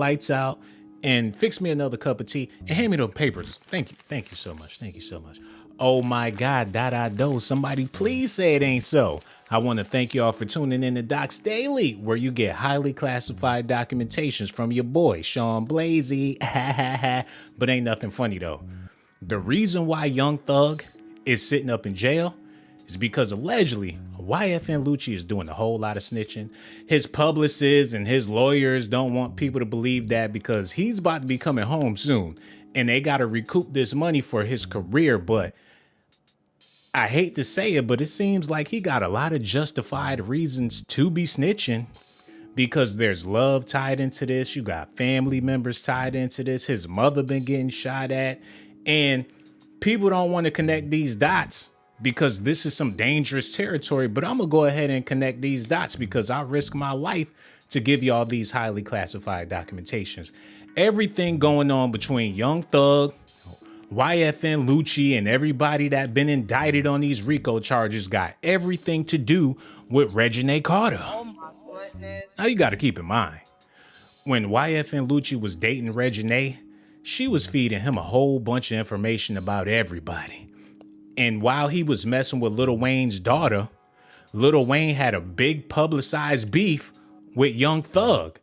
lights out and fix me another cup of tea and hand me those papers. Thank you. Thank you so much. Thank you so much. Oh my God, do. Somebody please say it ain't so. I want to thank y'all for tuning in to Docs Daily, where you get highly classified documentations from your boy, Sean Blazy. But ain't nothing funny though. The reason why Young Thug is sitting up in jail is because allegedly YFN Lucci is doing a whole lot of snitching. His publicists and his lawyers don't want people to believe that because he's about to be coming home soon and they got to recoup this money for his career. But I hate to say it, but it seems like he got a lot of justified reasons to be snitching because there's love tied into this. You got family members tied into this. His mother been getting shot at, and people don't want to connect these dots because this is some dangerous territory. But I'm gonna go ahead and connect these dots because I risk my life to give y'all these highly classified documentations. Everything going on between Young Thug, YFN Lucci, and everybody that been indicted on these RICO charges got everything to do with Reginae Carter. Oh my goodness. Now you got to keep in mind, when YFN Lucci was dating Reginae, she was feeding him a whole bunch of information about everybody. And while he was messing with Lil Wayne's daughter, Lil Wayne had a big publicized beef with Young Thug.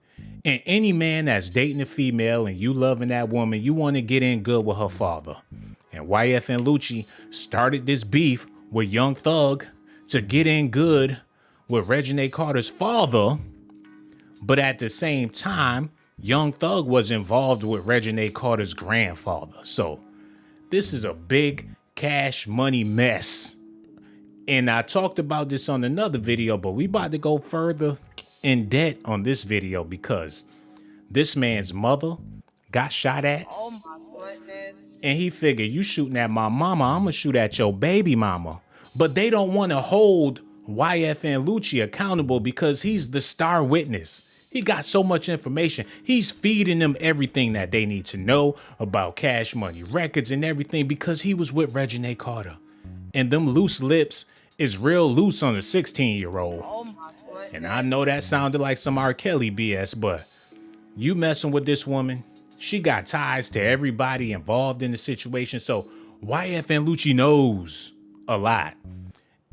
And any man that's dating a female and you loving that woman, you want to get in good with her father. And YFN Lucci started this beef with Young Thug to get in good with Reginae Carter's father. But at the same time, Young Thug was involved with Reginae Carter's grandfather. So this is a big cash money mess. And I talked about this on another video, but we about to go further in debt on this video because this man's mother got shot at. Oh my goodness. And he figured, you shooting at my mama, I'm gonna shoot at your baby mama. But they don't want to hold YFN Lucci accountable because he's the star witness. He got so much information. He's feeding them everything that they need to know about Cash Money Records and everything because he was with Reginae Carter. And them loose lips is real loose on a 16-year-old. Oh my goodness. And I know that sounded like some R. Kelly BS, but you messing with this woman, she got ties to everybody involved in the situation. So YFN Lucci knows a lot.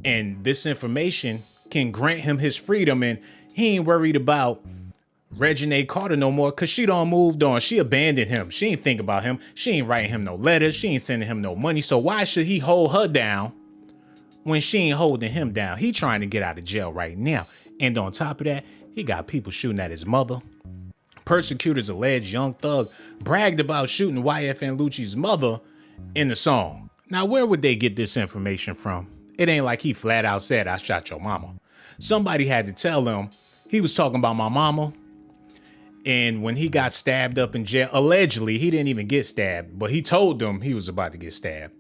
And this information can grant him his freedom. And he ain't worried about Reginae Carter no more because she done moved on. She abandoned him. She ain't think about him. She ain't writing him no letters. She ain't sending him no money. So why should he hold her down when she ain't holding him down? He trying to get out of jail right now. And on top of that, he got people shooting at his mother. Persecutors allege Young Thug bragged about shooting YFN Lucci's mother in the song. Now, where would they get this information from? It ain't like he flat out said, I shot your mama. Somebody had to tell him he was talking about my mama. And when he got stabbed up in jail, allegedly, he didn't even get stabbed, but he told them he was about to get stabbed.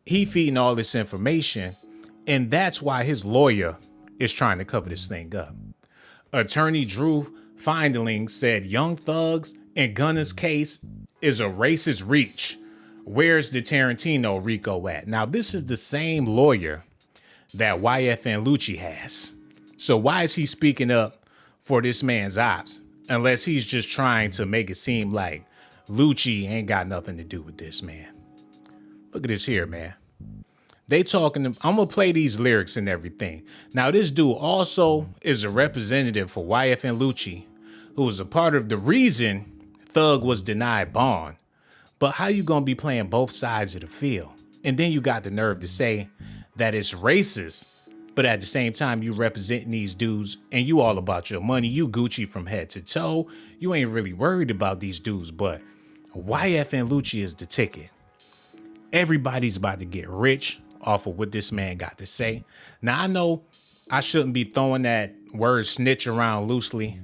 He feeding all this information, and that's why his lawyer is trying to cover this thing up. Attorney Drew Findling said Young Thug's and Gunna's case is a racist reach. Where's the Tarantino RICO at? Now, this is the same lawyer that YFN Lucci has. So why is he speaking up for this man's ops? Unless he's just trying to make it seem like Lucci ain't got nothing to do with this, man. Look at this here, man. They talking, I'm going to play these lyrics and everything. Now, this dude also is a representative for YFN Lucci, who was a part of the reason Thug was denied bond. But how you going to be playing both sides of the field? And then you got the nerve to say that it's racist, but at the same time, you representing these dudes and you all about your money. You Gucci from head to toe. You ain't really worried about these dudes, but YFN Lucci is the ticket. Everybody's about to get rich off of what this man got to say. Now, I know I shouldn't be throwing that word snitch around loosely,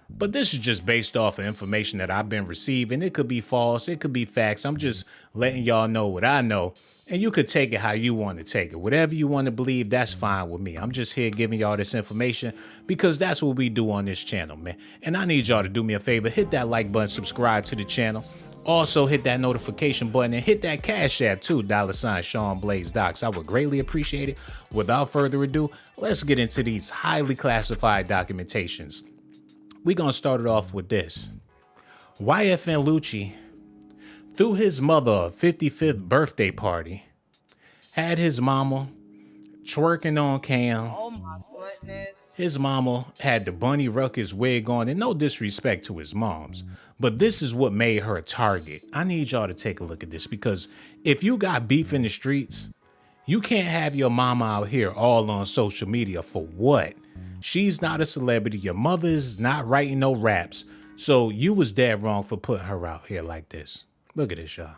but this is just based off of information that I've been receiving. It could be false. It could be facts. I'm just letting y'all know what I know, and you could take it how you want to take it. Whatever you want to believe, that's fine with me. I'm just here giving y'all this information because that's what we do on this channel, man. And I need y'all to do me a favor. Hit that like button, subscribe to the channel. Also, hit that notification button and hit that Cash App too, $ShawnBlazeDocs. I would greatly appreciate it. Without further ado, let's get into these highly classified documentations. We're going to start it off with this. YFN Lucci threw his mother a 55th birthday party, had his mama twerking on cam. Oh my goodness. His mama had the Bunny Ruckus wig on, and no disrespect to his moms, but this is what made her a target. I need y'all to take a look at this, because if you got beef in the streets, you can't have your mama out here all on social media for what? She's not a celebrity. Your mother's not writing no raps. So you was dead wrong for putting her out here like this. Look at this, y'all.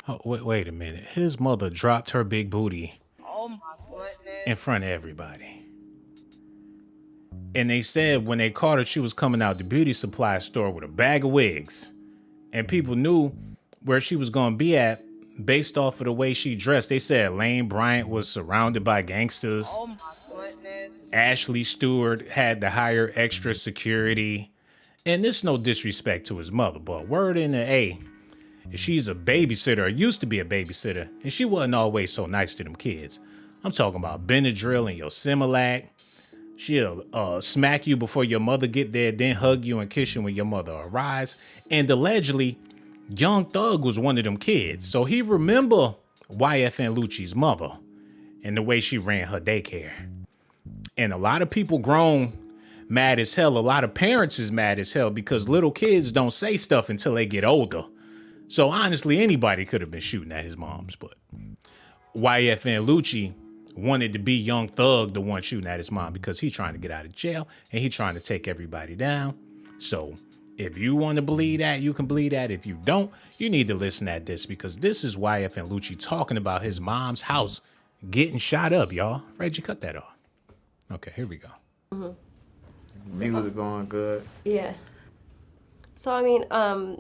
Oh, wait a minute. His mother dropped her big booty Oh my goodness. in front of everybody. And they said when they caught her, she was coming out the beauty supply store with a bag of wigs. And people knew where she was going to be at based off of the way she dressed. They said Lane Bryant was surrounded by gangsters. Oh my goodness. Ashley Stewart had to hire extra security. And this no disrespect to his mother, but word in the A, she's a babysitter, or used to be a babysitter, and she wasn't always so nice to them kids. I'm talking about Benadryl and your Similac. She'll smack you before your mother get there, then hug you and kiss you when your mother arrives. And allegedly, Young Thug was one of them kids. So he remember YFN Lucci's mother and the way she ran her daycare. And a lot of people grown mad as hell. A lot of parents is mad as hell because little kids don't say stuff until they get older. So honestly, anybody could have been shooting at his moms, but YFN Lucci wanted to be Young Thug, the one shooting at his mom, because he's trying to get out of jail and he's trying to take everybody down. So if you want to believe that, you can believe that. If you don't, you need to listen at this, because this is YFN Lucci talking about his mom's house getting shot up, y'all. Reggie, cut that off. Okay, here we go. Mm-hmm. Music going good. Yeah. So, I mean,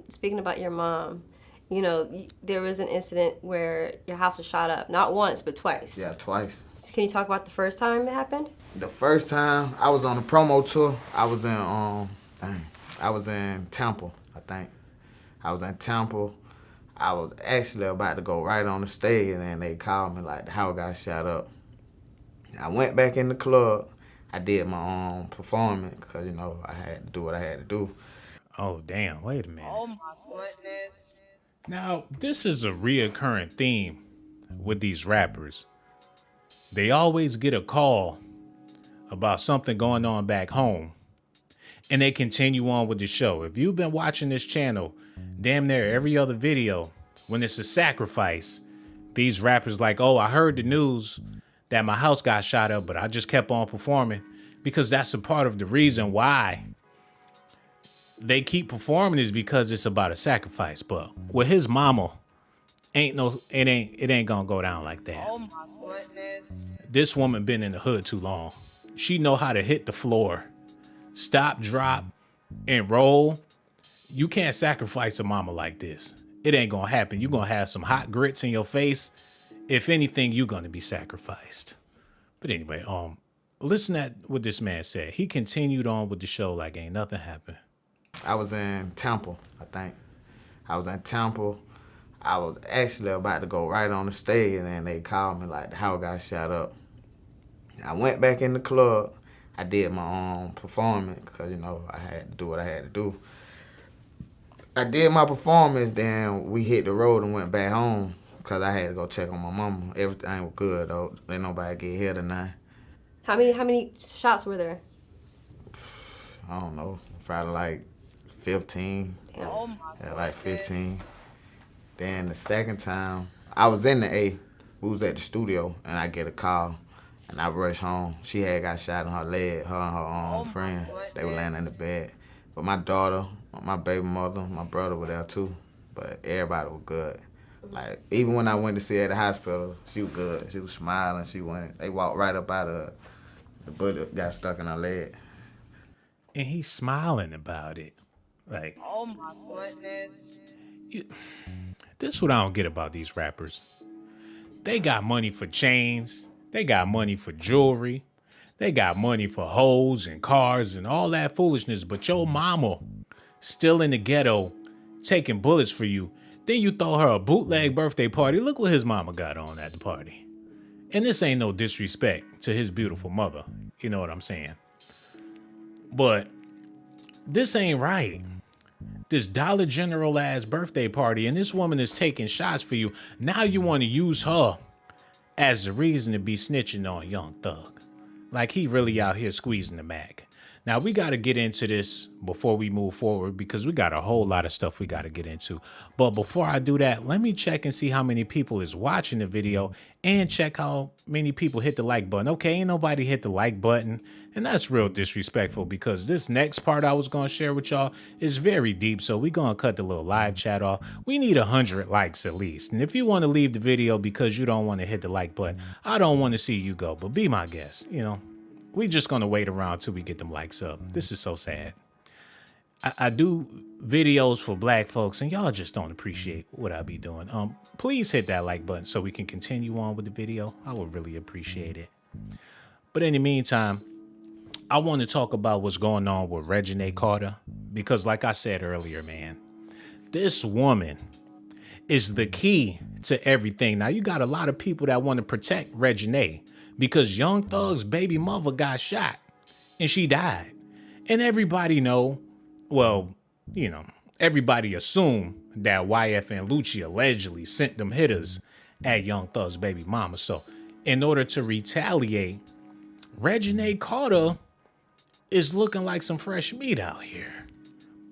speaking about your mom, you know, there was an incident where your house was shot up. Not once, but twice. Yeah, twice. Can you talk about the first time it happened? The first time, I was on a promo tour. I was in Tampa, I think. I was in Tampa. I was actually about to go right on the stage, and then they called me like the house got shot up. I went back in the club. I did my own performance because, you know, I had to do what I had to do. Oh, damn. Wait a minute. Oh my goodness. Now, this is a reoccurring theme with these rappers. They always get a call about something going on back home, and they continue on with the show. If you've been watching this channel, damn near every other video, when it's a sacrifice, these rappers like, oh, I heard the news that my house got shot up, but I just kept on performing, because that's a part of the reason why they keep performing is because it's about a sacrifice. But with his mama, it ain't gonna go down like that. Oh my goodness. This woman been in the hood too long. She know how to hit the floor, stop, drop, and roll. You can't sacrifice a mama like this. It ain't gonna happen. You're gonna have some hot grits in your face. If anything, you're gonna be sacrificed. But anyway, listen at what this man said. He continued on with the show like ain't nothing happened. I was in Tampa, I think. I was in Tampa. I was actually about to go right on the stage, and then they called me like the house got shot up. I went back in the club. I did my own performance because, you know, I had to do what I had to do. I did my performance, then we hit the road and went back home because I had to go check on my mama. Everything was good, though. Ain't nobody get hit tonight. How many shots were there? I don't know, probably like 15. Damn. Oh my Yeah, like goodness. 15. Then the second time, I was in the A. We was at the studio, and I get a call, and I rush home. She had got shot in her leg, her and her Oh my friend. They were laying in the goodness. bed. But my daughter, my baby mother, my brother were there too. But everybody was good. Like, even when I went to see her at the hospital, she was good. She was smiling. They walked right up out of the bullet got stuck in her leg. And he's smiling about it. Like, Oh my goodness. this is what I don't get about these rappers. They got money for chains. They got money for jewelry. They got money for hoes and cars and all that foolishness. But your mama still in the ghetto taking bullets for you. Then you throw her a bootleg birthday party. Look what his mama got on at the party. And this ain't no disrespect to his beautiful mother. You know what I'm saying? But this ain't right. This Dollar General ass birthday party, and this woman is taking shots for you. Now you want to use her as the reason to be snitching on Young Thug. Like he really out here squeezing the Mac. Now we got to get into this before we move forward because we got a whole lot of stuff we got to get into. But before I do that, let me check and see how many people is watching the video and check how many people hit the like button. Okay, ain't nobody hit the like button. And that's real disrespectful because this next part I was going to share with y'all is very deep. So we're going to cut the little live chat off. We need 100 likes at least. And if you want to leave the video because you don't want to hit the like button, I don't want to see you go, but be my guest, you know. We just gonna wait around till we get them likes up. This is so sad. I do videos for black folks and y'all just don't appreciate what I be doing. Please hit that like button so we can continue on with the video. I would really appreciate it. But in the meantime, I want to talk about what's going on with Reginae Carter because like I said earlier, man, this woman is the key to everything. Now you got a lot of people that want to protect Reginae because Young Thug's baby mother got shot and she died. And everybody know, well, you know, everybody assume that YFN Lucci allegedly sent them hitters at Young Thug's baby mama. So in order to retaliate, Reginae Carter is looking like some fresh meat out here.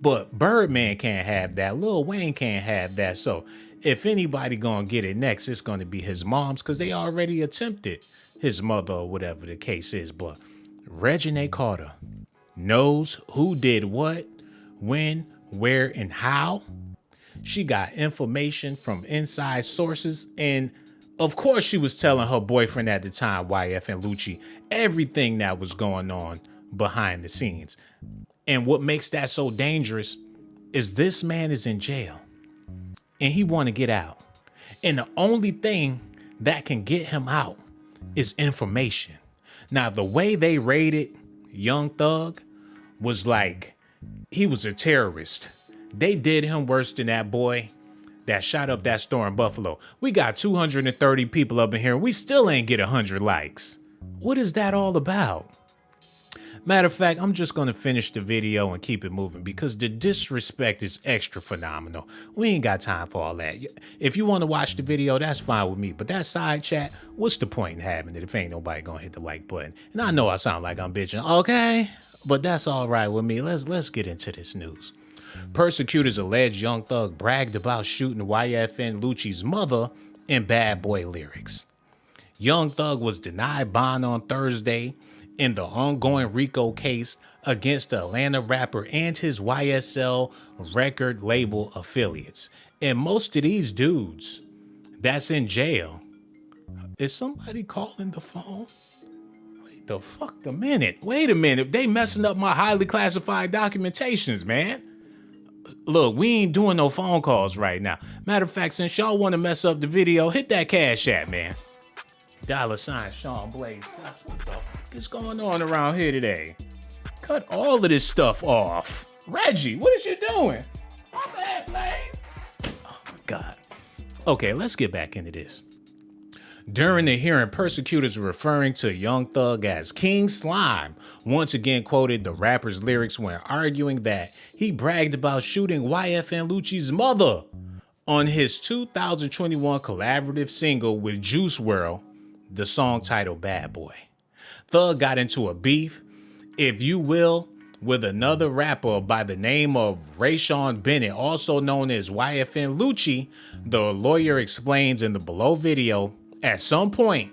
But Birdman can't have that. Lil Wayne can't have that. So if anybody gonna get it next, it's gonna be his mom's because they already attempted his mother or whatever the case is. But Reginae Carter knows who did what, when, where, and how. She got information from inside sources. And of course she was telling her boyfriend at the time, YFN Lucci, everything that was going on behind the scenes. And what makes that so dangerous is this man is in jail and he want to get out. And the only thing that can get him out is information. Now, the way they rated Young Thug was like he was a terrorist. They did him worse than that boy that shot up that store in Buffalo. We got 230 people up in here and we still ain't get 100 likes. What is that all about? Matter of fact, I'm just going to finish the video and keep it moving because the disrespect is extra phenomenal. We ain't got time for all that. If you want to watch the video, that's fine with me. But that side chat, what's the point in having it if ain't nobody going to hit the like button? And I know I sound like I'm bitching, okay? But that's all right with me. Let's get into this news. Persecutors allege Young Thug bragged about shooting YFN Lucci's mother in Bad Boy lyrics. Young Thug was denied bond on Thursday in the ongoing RICO case against the Atlanta rapper and his YSL record label affiliates. And most of these dudes that's in jail, is somebody calling the phone? Wait the fuck a minute. Wait a minute. They messing up my highly classified documentations, man. Look, we ain't doing no phone calls right now. Matter of fact, since y'all want to mess up the video, hit that Cash App, man. $ShawnBlazeDocs. What the fuck is going on around here today? Cut all of this stuff off. Reggie, what is you doing? My bad, man. Oh my God. Okay, let's get back into this. During the hearing, persecutors referring to Young Thug as King Slime once again quoted the rapper's lyrics when arguing that he bragged about shooting YFN Lucci's mother on his 2021 collaborative single with Juice WRLD, the song titled Bad Boy. Thug got into a beef, if you will, with another rapper by the name of Rayshawn Bennett, also known as YFN Lucci. The lawyer explains in the below video, at some point,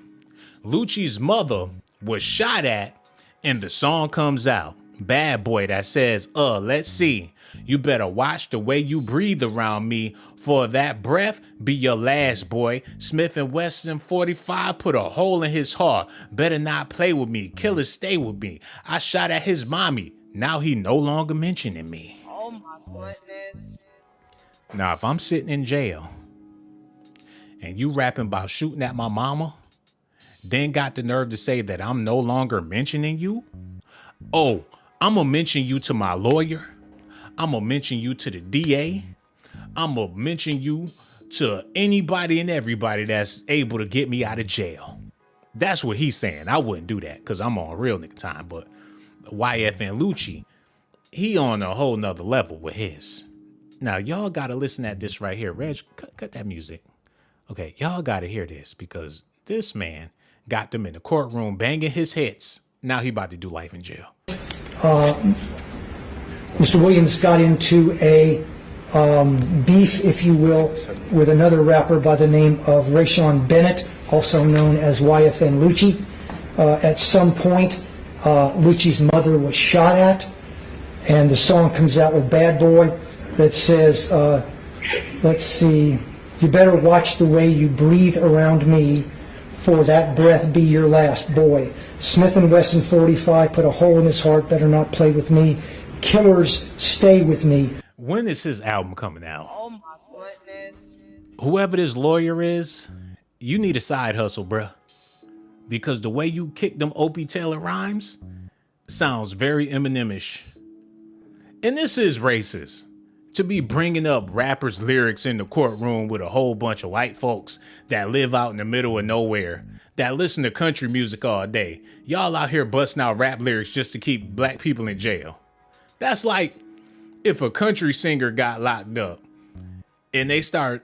Lucci's mother was shot at and the song comes out, Bad Boy, that says, let's see. You better watch the way you breathe around me, for that breath be your last, boy. Smith & Wesson 45 put a hole in his heart. Better not play with me. Killer, stay with me. I shot at his mommy. Now he no longer mentioning me. Oh my goodness. Now, if I'm sitting in jail and you rapping about shooting at my mama, then got the nerve to say that I'm no longer mentioning you? Oh, I'm going to mention you to my lawyer. I'm going to mention you to the DA. I'm going to mention you to anybody and everybody that's able to get me out of jail. That's what he's saying. I wouldn't do that because I'm on real nigga time. But YFN Lucci, he on a whole nother level with his. Now, y'all got to listen at this right here. Reg, cut that music. Okay, y'all got to hear this because this man got them in the courtroom banging his hits. Now he about to do life in jail. Mr. Williams got into a beef, if you will, with another rapper by the name of Rayshawn Bennett, also known as YFN Lucci. At some point, Lucci's mother was shot at, and the song comes out with Bad Boy that says, let's see, you better watch the way you breathe around me, for that breath be your last, boy. Smith & Wesson 45 put a hole in his heart, better not play with me. Killers, stay with me. When is his album coming out? Oh my goodness. Whoever this lawyer is, you need a side hustle, bruh. Because the way you kick them Opie Taylor rhymes sounds very Eminem-ish. And this is racist. To be bringing up rappers' lyrics in the courtroom with a whole bunch of white folks that live out in the middle of nowhere, that listen to country music all day. Y'all out here busting out rap lyrics just to keep black people in jail. That's like if a country singer got locked up and they start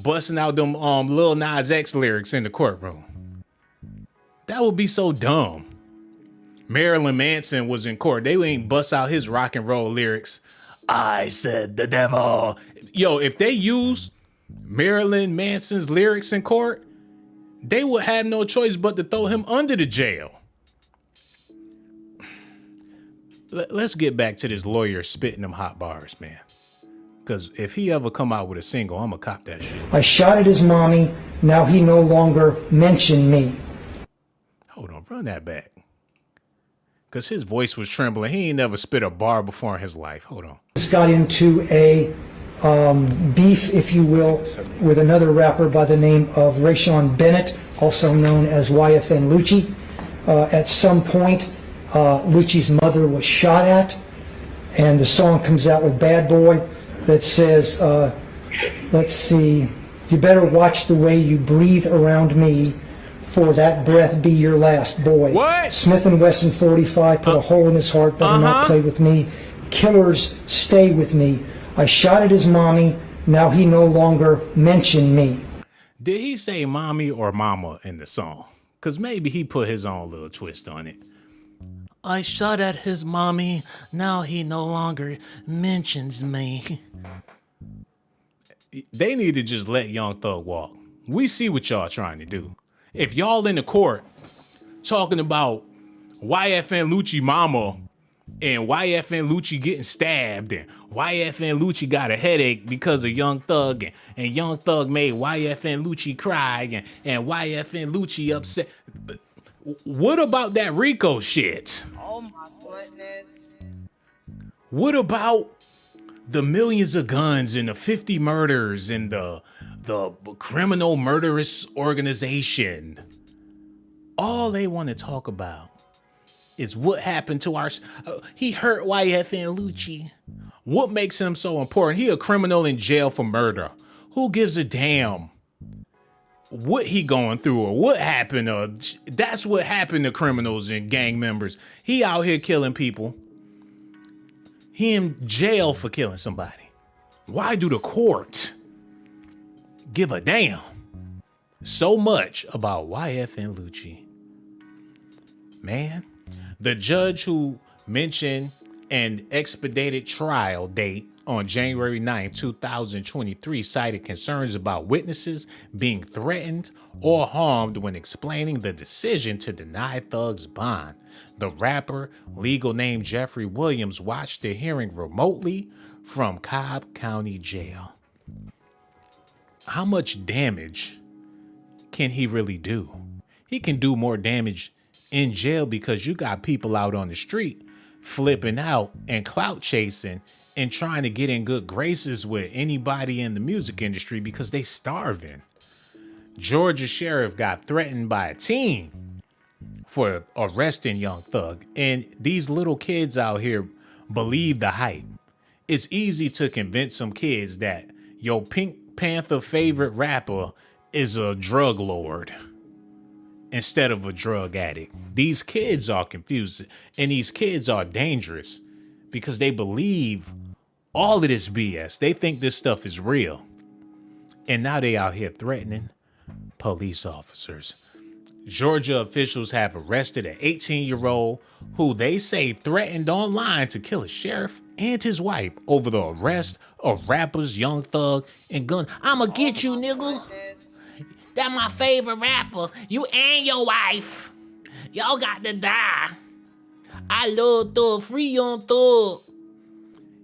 busting out them Lil Nas X lyrics in the courtroom. That would be so dumb. Marilyn Manson was in court. They ain't bust out his rock and roll lyrics. I said the devil. Yo, if they use Marilyn Manson's lyrics in court, they would have no choice but to throw him under the jail. Let's get back to this lawyer spitting them hot bars, man. Because if he ever come out with a single, I'm going to cop that shit. I shot at his mommy, now he no longer mentioned me. Hold on, run that back. Because his voice was trembling. He ain't never spit a bar before in his life. Hold on. Just got into a beef, if you will, with another rapper by the name of Rayshawn Bennett, also known as YFN Lucci. At some point, Lucci's mother was shot at, and the song comes out with Bad Boy that says, let's see, you better watch the way you breathe around me, for that breath be your last, boy. What? Smith & Wesson 45 put a hole in his heart, better not play with me. Killers, stay with me. I shot at his mommy, now he no longer mentioned me. Did he say mommy or mama in the song? Because maybe he put his own little twist on it. I shot at his mommy, now he no longer mentions me. They need to just let Young Thug walk. We see what y'all trying to do. If y'all in the court talking about YFN Lucci mama and YFN Lucci getting stabbed and YFN Lucci got a headache because of Young Thug and Young Thug made YFN Lucci cry and YFN Lucci upset. What about that RICO shit? Oh my goodness. What about the millions of guns and the 50 murders and the criminal murderous organization? All they want to talk about is what happened to our... he hurt YFN Lucci. What makes him so important? He a criminal in jail for murder. Who gives a damn what he going through or what happened? That's what happened to criminals and gang members. He out here killing people. He in jail for killing somebody. Why do the court give a damn so much about YFN Lucci? Man, the judge who mentioned an expedited trial date on January 9, 2023 cited concerns about witnesses being threatened or harmed when explaining the decision to deny Thug's bond. The rapper, legal name Jeffrey Williams, watched the hearing remotely from Cobb County Jail. How much damage can he really do? He can do more damage in jail because you got people out on the street flipping out and clout chasing and trying to get in good graces with anybody in the music industry because they starving. Georgia sheriff got threatened by a teen for arresting Young Thug. And these little kids out here believe the hype. it's easy to convince some kids that your Pink Panther favorite rapper is a drug lord instead of a drug addict. These kids are confused, and these kids are dangerous because they believe all of this BS. They think this stuff is real. And now they out here threatening police officers. Georgia officials have arrested an 18-year-old who they say threatened online to kill a sheriff and his wife over the arrest of rappers Young Thug and Gun. I'ma get you, nigga. That my favorite rapper. You and your wife. Y'all got to die. I love Thug. Free Young Thug.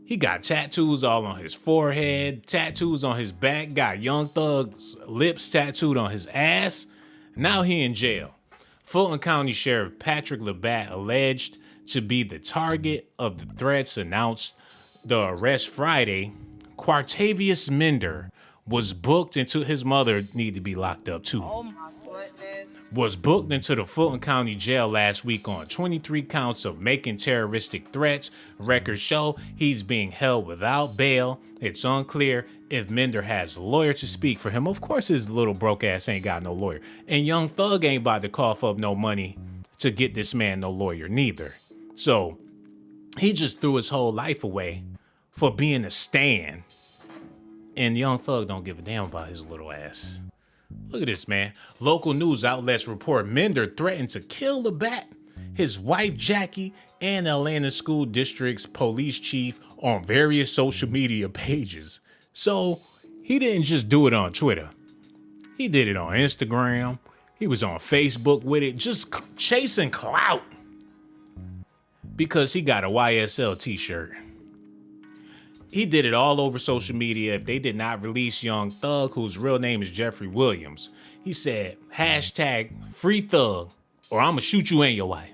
He got tattoos all on his forehead, tattoos on his back, got Young Thug's lips tattooed on his ass. Now he in jail. Fulton County Sheriff Patrick Labatt alleged to be the target of the threats announced the arrest Friday. Quartavius Mender was booked into his mother need to be locked up too. Oh my goodness. Was booked into the Fulton County Jail last week on 23 counts of making terroristic threats. Records show he's being held without bail. It's unclear if Mender has a lawyer to speak for him. Of course his little broke ass ain't got no lawyer. And Young Thug ain't about to cough up no money to get this man no lawyer neither. So he just threw his whole life away for being a stan. And Young Thug don't give a damn about his little ass. Look at this, man. Local news outlets report Mender threatened to kill Labatt, his wife Jackie, and Atlanta School District's police chief on various social media pages. So he didn't just do it on Twitter. He did it on Instagram. He was on Facebook with it, just chasing clout. Because he got a YSL t-shirt. He did it all over social media. If they did not release Young Thug, whose real name is Jeffrey Williams, he said, #FreeThug, or I'ma shoot you and your wife.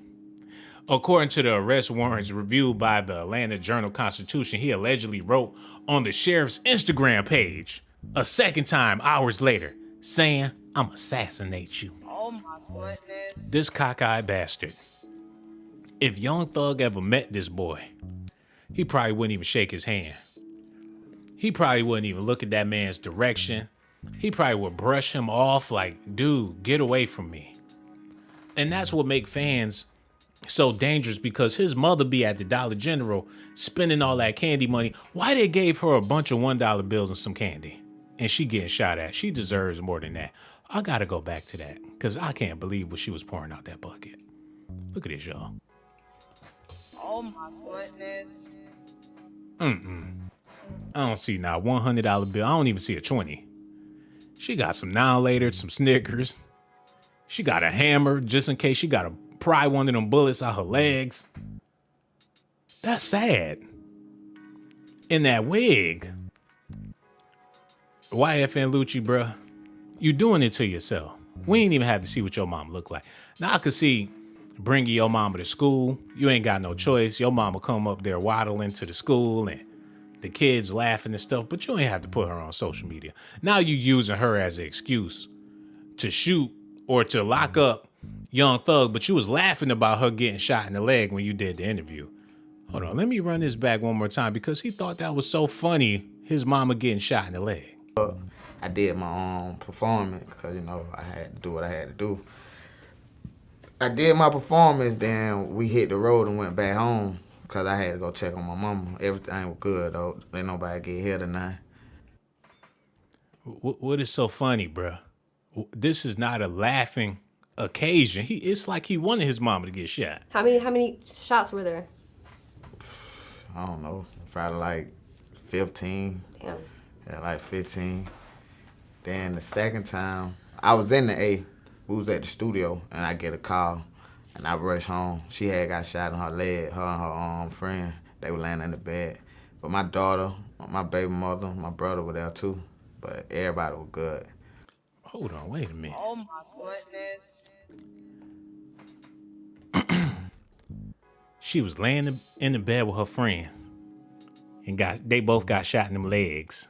According to the arrest warrants reviewed by the Atlanta Journal-Constitution, he allegedly wrote on the sheriff's Instagram page a second time hours later, saying, "I'm assassinate you." Oh my goodness. This cockeyed bastard. If Young Thug ever met this boy, he probably wouldn't even shake his hand. He probably wouldn't even look at that man's direction. He probably would brush him off like, dude, get away from me. And that's what makes fans so dangerous, because his mother be at the Dollar General spending all that candy money. Why they gave her a bunch of $1 bills and some candy? And she getting shot at. She deserves more than that. I gotta go back to that, because I can't believe what she was pouring out that bucket. Look at this, y'all. Oh my goodness. I don't see now $100 bill. I don't even see a 20. She got some Now Later, some Snickers. She got a hammer just in case she got to pry one of them bullets out her legs. That's sad. In that wig. YFN Lucci, bruh, you doing it to yourself. We ain't even have to see what your mom look like. Now I could see bringing your mama to school. You ain't got no choice. Your mama come up there waddling to the school and the kids laughing and stuff, but you ain't have to put her on social media. Now you using her as an excuse to shoot or to lock up Young Thug, but you was laughing about her getting shot in the leg when you did the interview. Hold on, let me run this back one more time, because he thought that was so funny, his mama getting shot in the leg. I did my own performance because, you know, I had to do what I had to do. I did my performance, then we hit the road and went back home because I had to go check on my mama. Everything was good, though. Ain't nobody get hit or nothing. What is so funny, bruh? This is not a laughing occasion. It's like he wanted his mama to get shot. How many shots were there? I don't know. Probably like 15. Damn. Yeah, like 15. Then the second time, I was in the A. We was at the studio, and I get a call, and I rush home. She had got shot in her leg, her and her friend. They were laying in the bed. But my daughter, my baby mother, my brother were there too. But everybody was good. Hold on, wait a minute. Oh my goodness. She was laying in the bed with her friend, and they both got shot in them legs.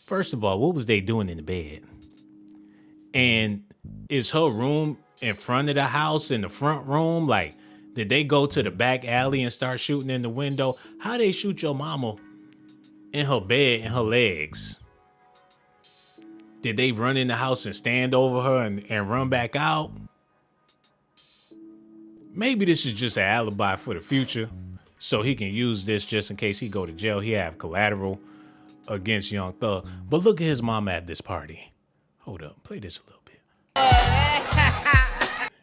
First of all, what was they doing in the bed? And is her room in front of the house, in the front room? Like, did they go to the back alley and start shooting in the window? How they shoot your mama in her bed and her legs. Did they run in the house and stand over her and run back out? Maybe this is just an alibi for the future, so he can use this just in case he go to jail. He have collateral against Young Thug. But look at his mama at this party. Hold up, play this a little bit.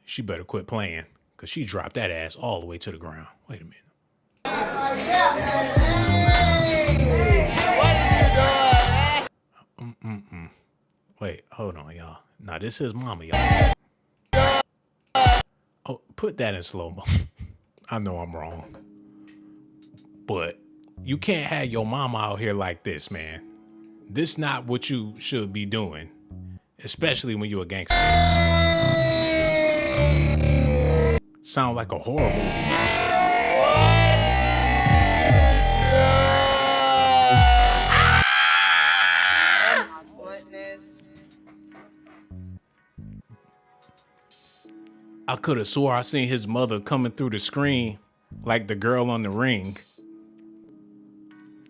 She better quit playing, because she dropped that ass all the way to the ground. Wait a minute. Wait, hold on, y'all. Now, this is mama, y'all. Oh, put that in slow-mo. I know I'm wrong. But you can't have your mama out here like this, man. This not what you should be doing. Especially when you're a gangster. Sound like a horror movie. I could have swore I seen his mother coming through the screen like the girl on The Ring.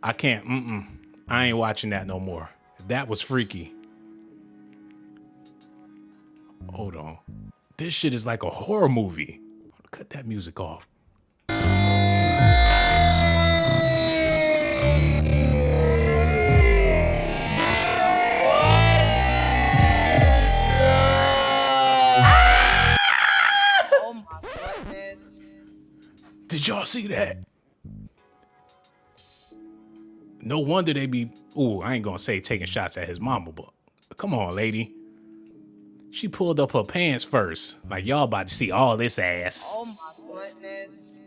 I can't, I ain't watching that no more. That was freaky. Hold on. This shit is like a horror movie. Cut that music off. Did y'all see that? No wonder they be, I ain't gonna say taking shots at his mama, but come on, lady. She pulled up her pants first. Like, y'all about to see all this ass. Oh my goodness.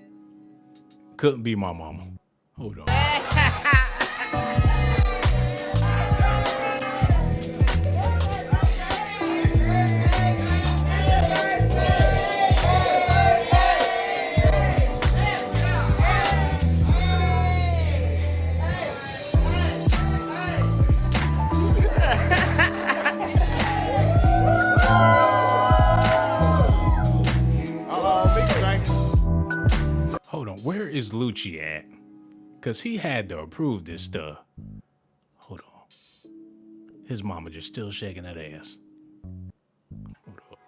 Couldn't be my mama. Hold on. Hold on, where is Lucci at? Because he had to approve this stuff. Hold on. His mama just still shaking that ass. Hold up.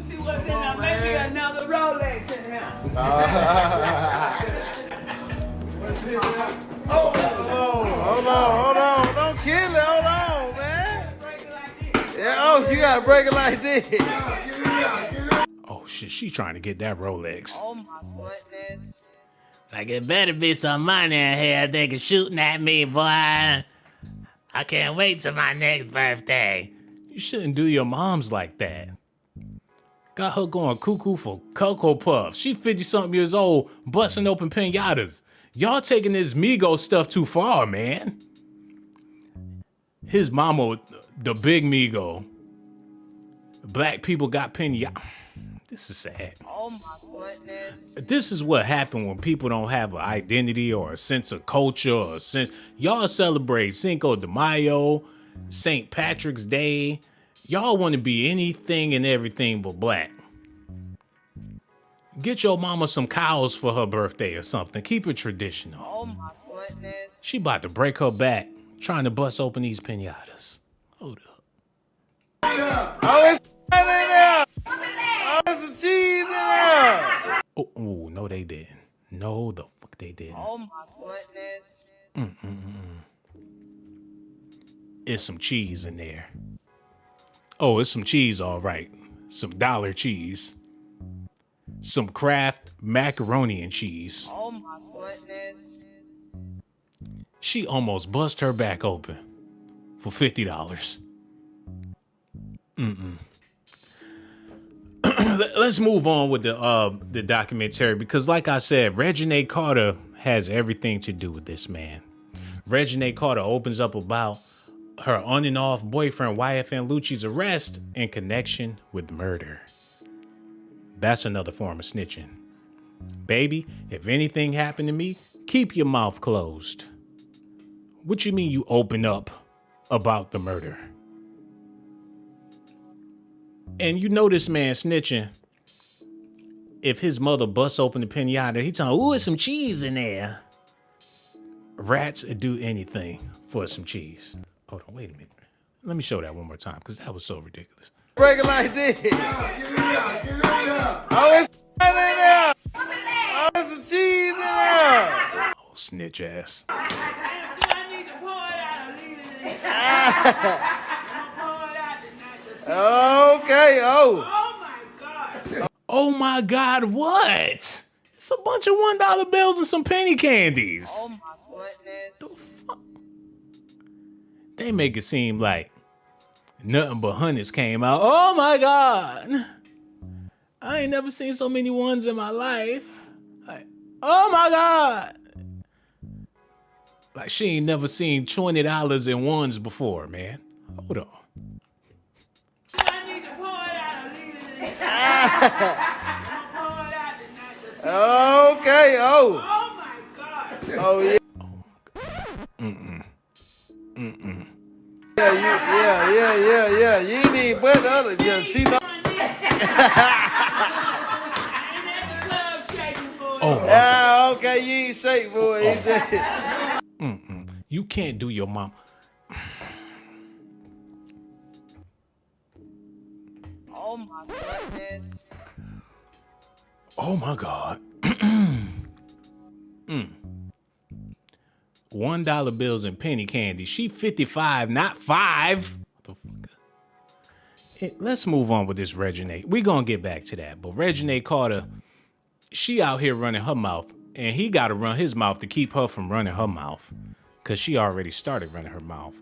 See what's in there, maybe another Rolex in here. Hold on. Don't kill it. Hold on, man. Yeah, you gotta break it like this. Oh shit, she trying to get that Rolex. Oh my goodness. Like, it better be some money in here. They can shooting at me, boy. I can't wait till my next birthday. You shouldn't do your moms like that. Got her going cuckoo for Cocoa Puffs. She 50-something years old, busting open pinatas. Y'all taking this Migo stuff too far, man. His mama, the big Migo. Black people got pinatas. This is sad. Oh my goodness. This is what happened when people don't have an identity or a sense of culture or a sense. Y'all celebrate Cinco de Mayo, St. Patrick's Day. Y'all want to be anything and everything but black. Get your mama some cows for her birthday or something. Keep it traditional. Oh my goodness. She about to break her back trying to bust open these pinatas. Hold up. Oh, it's in there. Oh, there's some cheese in there. Oh, no, they didn't. No, the fuck they didn't. Oh my goodness. It's some cheese in there. Oh, it's some cheese, all right. Some dollar cheese. Some Kraft macaroni and cheese. Oh my goodness. She almost bust her back open for $50. Let's move on with the documentary, because like I said, Reginae Carter has everything to do with this, man. Reginae Carter opens up about her on and off boyfriend YFN Lucci's arrest in connection with murder. That's another form of snitching. Baby, if anything happened to me, keep your mouth closed. What you mean you open up about the murder? And you know this man snitching. If his mother busts open the pinata, he telling, ooh, there's some cheese in there. Rats would do anything for some cheese. Hold on, wait a minute. Let me show that one more time, because that was so ridiculous. Break it like this. Oh, it's in there. Oh, there's some cheese in there. Oh, snitch ass. Do I need to pour it out or leave it in? Pour it out tonight. Okay, oh. Oh my God. Oh my God, what? It's a bunch of $1 bills and some penny candies. Oh my goodness. They make it seem like nothing but hundreds came out. Oh my God. I ain't never seen so many ones in my life. Oh my God. Like she ain't never seen $20 in ones before, man. Hold on. Do I need to pour it out or leave it in? Pour it out tonight. Okay, oh. Oh my God. Oh, yeah. Yeah. You ain't even but the other. Yeah, she know. I ain't at the club shaking for it. Oh, Yeah, okay, you ain't shake for it. He just... you can't do your mom. Oh my goodness. Oh my God. $1 bills and penny candy. She 55, not 5. What the fuck? Let's move on with this Reginae. We're going to get back to that. But Reginae Carter, she out here running her mouth. And he got to run his mouth to keep her from running her mouth. Because she already started running her mouth.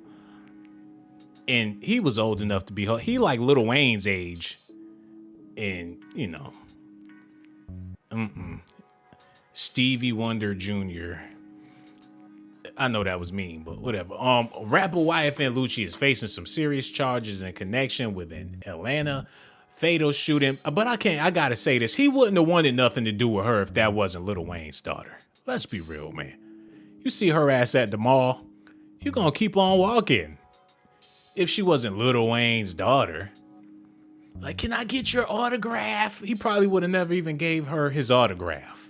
And he was old enough to be her. He like Lil Wayne's age. And, you know. Stevie Wonder Jr. I know that was mean, but whatever. Rapper YFN Lucci is facing some serious charges in connection with an Atlanta fatal shooting. But I gotta say this. He wouldn't have wanted nothing to do with her if that wasn't Lil Wayne's daughter. Let's be real, man. You see her ass at the mall, you gonna keep on walking. If she wasn't Lil Wayne's daughter. Like, can I get your autograph? He probably would have never even gave her his autograph.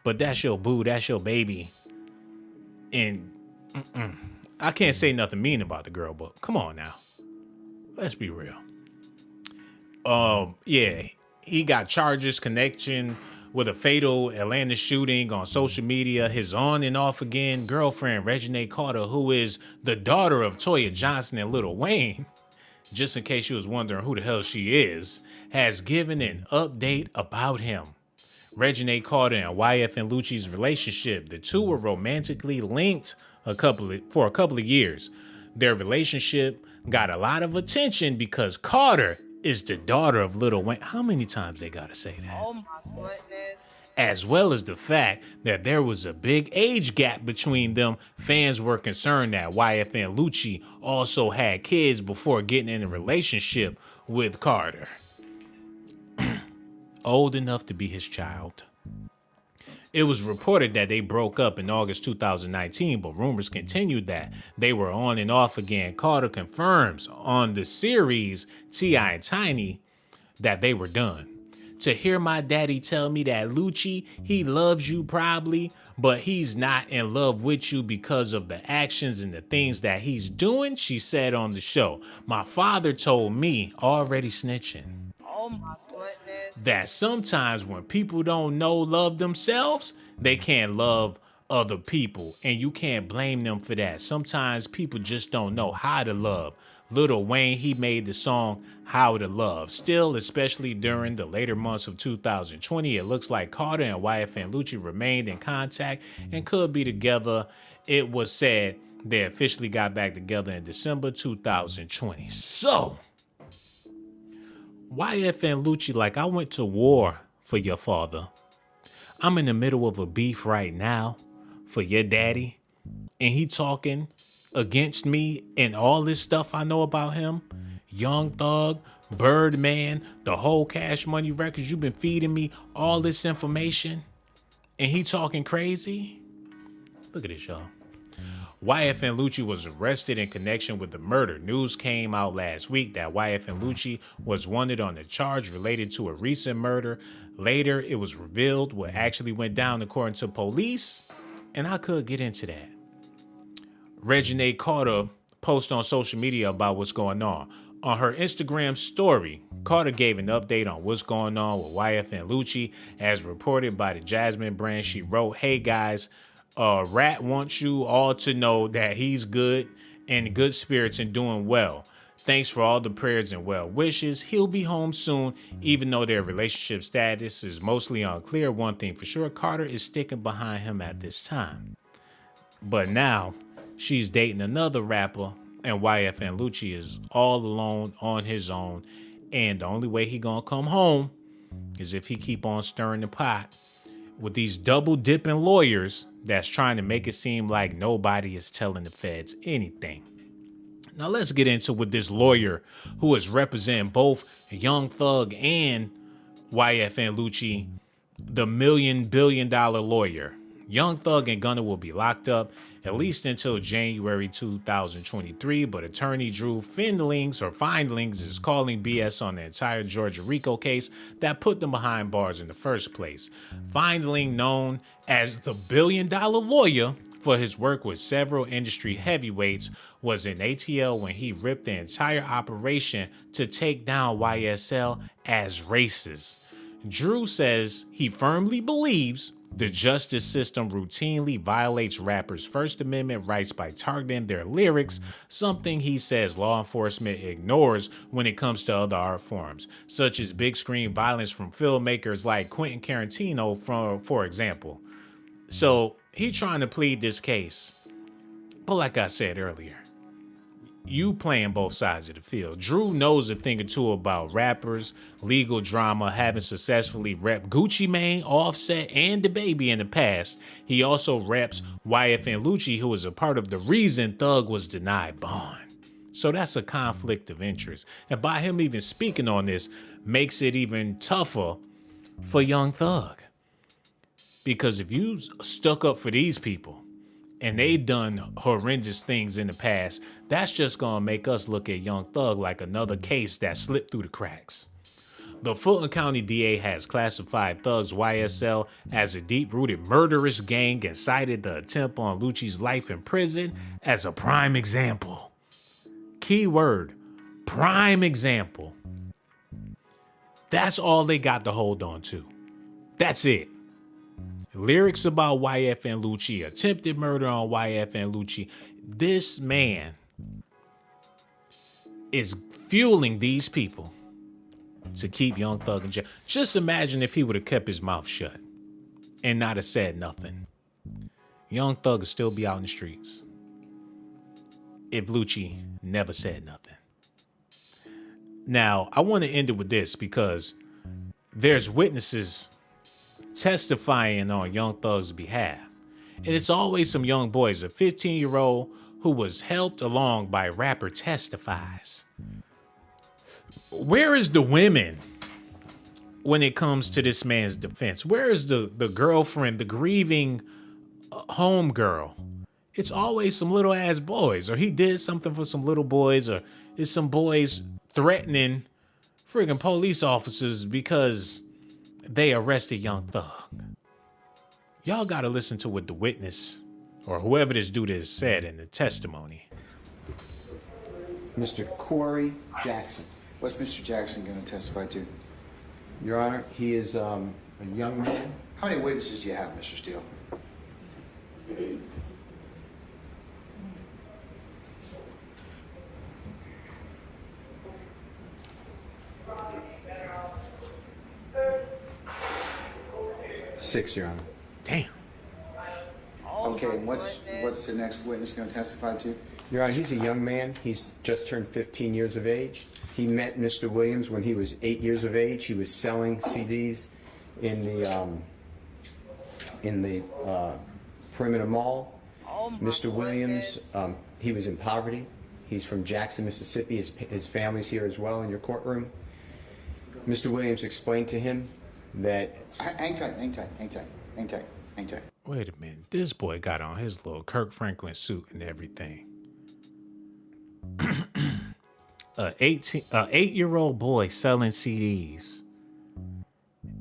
But that's your boo, that's your baby. And I can't say nothing mean about the girl, but come on now. Let's be real. Yeah, he got charges connection with a fatal Atlanta shooting on social media. His on and off again girlfriend, Reginae Carter, who is the daughter of Toya Johnson and Lil Wayne, just in case you was wondering who the hell she is, has given an update about him. Reginae Carter and YFN Lucci's relationship. The two were romantically linked for a couple of years. Their relationship got a lot of attention because Carter is the daughter of Lil Wayne. How many times they gotta say that? Oh my goodness. As well as the fact that there was a big age gap between them. Fans were concerned that YFN Lucci also had kids before getting in a relationship with Carter. Old enough to be his child. It was reported that they broke up in August 2019, but rumors continued that they were on and off again. Carter confirms on the series T.I. and Tiny that they were done. To hear my daddy tell me that Lucci, he loves you probably, but he's not in love with you because of the actions and the things that he's doing, she said on the show. My father told me, already snitching. Oh my goodness. That sometimes when people don't love themselves, they can't love other people. And you can't blame them for that. Sometimes people just don't know how to love. Lil Wayne, he made the song How to Love. Still, especially during the later months of 2020, it looks like Carter and YFN Lucci remained in contact and could be together. It was said they officially got back together in December 2020. So, YFN Lucci, like, I went to war for your father. I'm in the middle of a beef right now for your daddy. And he talking against me and all this stuff I know about him. Young Thug, Birdman, the whole Cash Money records. You've been feeding me all this information. And he talking crazy. Look at this, y'all. YFN Lucci was arrested in connection with the murder. News came out last week that YFN Lucci was wanted on a charge related to a recent murder. Later, it was revealed what actually went down according to police. And I could get into that. Reginae Carter posts on social media about what's going on. On her Instagram story, Carter gave an update on what's going on with YFN Lucci. As reported by the Jasmine brand, she wrote, "Hey guys, Rat wants you all to know that he's good, in good spirits and doing well. Thanks for all the prayers and well wishes. He'll be home soon, even though their relationship status is mostly unclear. One thing for sure, Carter is sticking behind him at this time." But now she's dating another rapper, and YFN Lucci is all alone on his own. And the only way he gonna come home is if he keep on stirring the pot with these double dipping lawyers that's trying to make it seem like nobody is telling the feds anything. Now let's get into what this lawyer who is representing both Young Thug and YFN Lucci, the $1 billion lawyer. Young Thug and Gunna will be locked up at least until January 2023, but attorney Drew Findlings is calling BS on the entire Georgia RICO case that put them behind bars in the first place. Findling, known as the $1 billion lawyer for his work with several industry heavyweights, was in ATL when he ripped the entire operation to take down YSL as racist. Drew says he firmly believes the justice system routinely violates rappers' First Amendment rights by targeting their lyrics, something he says law enforcement ignores when it comes to other art forms, such as big screen violence from filmmakers like Quentin Tarantino, for example. So he trying to plead this case. But like I said earlier, you playing both sides of the field. Drew knows a thing or two about rappers, legal drama, having successfully repped Gucci Mane, Offset, and DaBaby in the past. He also reps YFN Lucci, who is a part of the reason Thug was denied bond. So that's a conflict of interest. And by him even speaking on this makes it even tougher for Young Thug. Because if you stuck up for these people, and they done horrendous things in the past, that's just gonna make us look at Young Thug like another case that slipped through the cracks. The Fulton County DA has classified Thug's YSL as a deep-rooted murderous gang and cited the attempt on Lucci's life in prison as a prime example. Key word, prime example. That's all they got to hold on to. That's it. Lyrics about YFN Lucci, attempted murder on YFN Lucci. This man is fueling these people to keep Young Thug in jail. Just imagine if he would have kept his mouth shut and not have said nothing. Young Thug would still be out in the streets if Lucci never said nothing. Now, I want to end it with this because there's witnesses testifying on Young Thug's behalf. And it's always some young boys. A 15-year-old who was helped along by rapper testifies. Where is the women when it comes to this man's defense? Where is the girlfriend, the grieving homegirl? It's always some little ass boys, or he did something for some little boys, or it's some boys threatening friggin' police officers because they arrested Young Thug. Y'all gotta listen to what the witness or whoever this dude is said in the testimony. Mr. Corey Jackson. What's Mr. Jackson going to testify to? Your Honor, he is a young man. How many witnesses do you have, Mr. Steele? Six, Your Honor. Damn. Okay, and what's the next witness going to testify to? Your Honor, he's a young man. He's just turned 15 years of age. He met Mr. Williams when he was 8 years of age. He was selling CDs in the Perimeter Mall. Mr. Williams, he was in poverty. He's from Jackson, Mississippi. His family's here as well in your courtroom. Mr. Williams explained to him that... Hang tight. Wait a minute. This boy got on his little Kirk Franklin suit and everything. An 8-year-old boy selling CDs,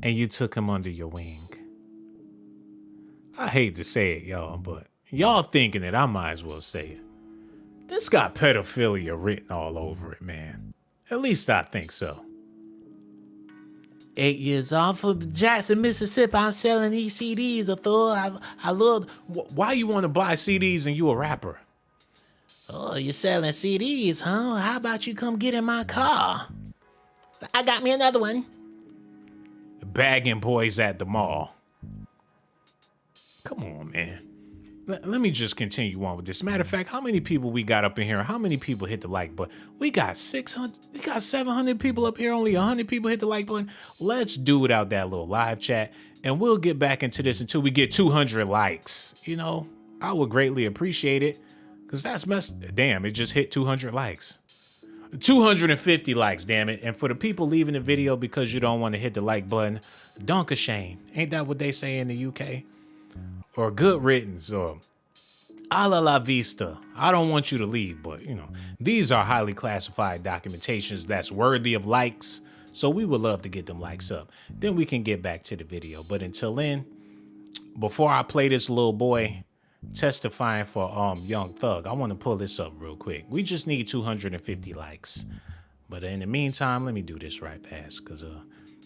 and you took him under your wing. I hate to say it, y'all, but y'all thinking it, I might as well say it. This got pedophilia written all over it, man. At least I think so. 8 years off of Jackson, Mississippi, I'm selling these CDs. I love. Why you want to buy CDs and you a rapper? Oh, you're selling CDs, huh? How about you come get in my car? I got me another one. Bagging boys at the mall. Come on, man. Let me just continue on with this. Matter of fact, how many people we got up in here? How many people hit the like button? We got 600, we got 700 people up here. Only 100 people hit the like button. Let's do without that little live chat, and we'll get back into this until we get 200 likes. You know, I would greatly appreciate it, because that's damn, it just hit 200 likes. 250 likes, damn it. And for the people leaving the video because you don't want to hit the like button, donk a shame. Ain't that what they say in the UK? Or good riddance, or a la vista. I don't want you to leave, but you know, these are highly classified documentations that's worthy of likes. So we would love to get them likes up. Then we can get back to the video. But until then, before I play this little boy testifying for Young Thug, I want to pull this up real quick. We just need 250 likes. But in the meantime, let me do this right fast, because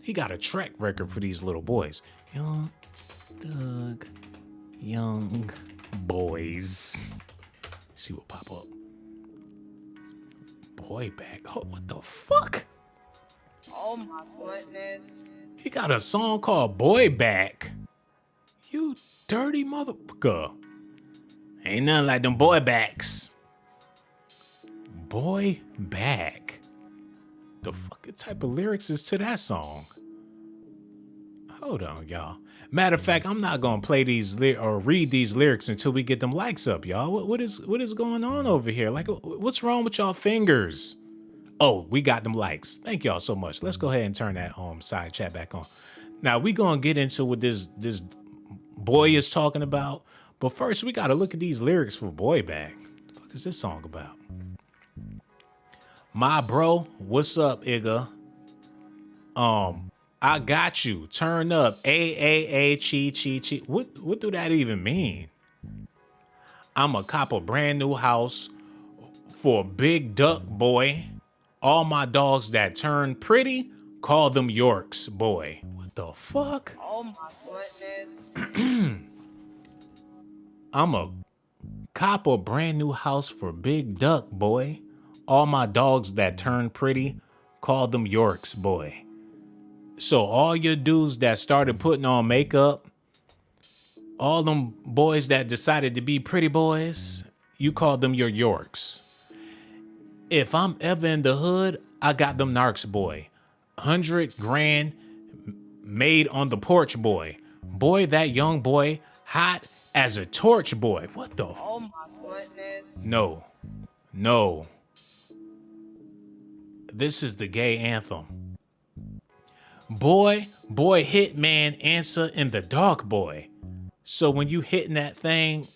he got a track record for these little boys. Young Thug. Young boys. Let's see what pop up. Boy back. Oh, what the fuck? Oh my goodness. He got a song called Boy Back. You dirty motherfucker. Ain't nothing like them boy backs. Boy Back. The fucking type of lyrics is to that song? Hold on, y'all. Matter of fact, I'm not gonna play these or read these lyrics until we get them likes up, y'all. What is going on over here? Like, what's wrong with y'all fingers? Oh, we got them likes. Thank y'all so much. Let's go ahead and turn that side chat back on. Now we gonna get into what this boy is talking about, but first we gotta look at these lyrics for Boy Back. What the fuck is this song about? My bro, what's up, Igga? I got you. Turn up. Chi. What do that even mean? I'm a cop a brand new house for Big Duck boy. All my dogs that turn pretty, call them Yorks boy. What the fuck? Oh my goodness. I'm a cop a brand new house for Big Duck boy. All my dogs that turn pretty, call them Yorks boy. So all your dudes that started putting on makeup, all them boys that decided to be pretty boys, you call them your Yorks. If I'm ever in the hood, I got them narcs boy. 100 grand made on the porch boy. Boy, that young boy, hot as a torch boy. What the? Oh my goodness. No. This is the gay anthem. Boy, hitman, answer in the dark, boy. So when you hitting that thing,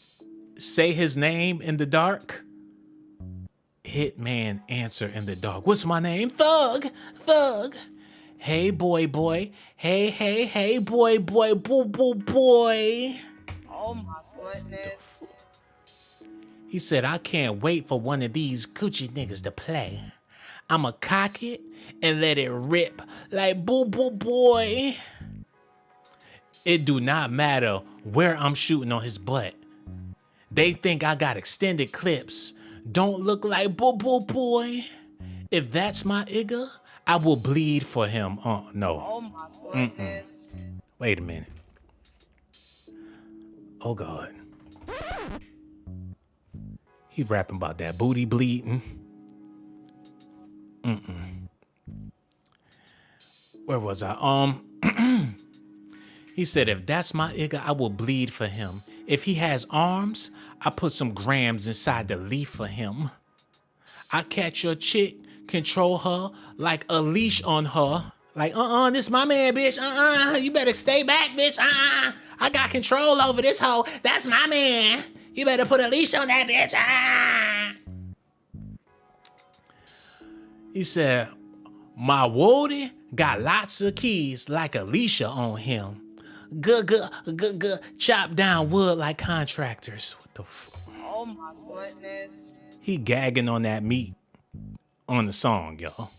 say his name in the dark. Hitman, answer in the dark. What's my name? Thug. Hey, boy. Hey, boy. Oh my goodness. He said, I can't wait for one of these coochie niggas to play. I'ma cock it and let it rip like boo boy. It do not matter where I'm shooting on his butt. They think I got extended clips. Don't look like boo boy. If that's my Igga, I will bleed for him. No. Oh my goodness. Wait a minute. Oh God. He rapping about that booty bleeding. Where was I? He said, if that's my Igga, I will bleed for him. If he has arms, I put some grams inside the leaf for him. I catch your chick, control her like a leash on her. Like, this my man, bitch. You better stay back, bitch. I got control over this hoe. That's my man. You better put a leash on that bitch. He said, my woody got lots of keys like Alicia on him. chop down wood like contractors. What the fuck? Oh my goodness. He gagging on that meat on the song, y'all.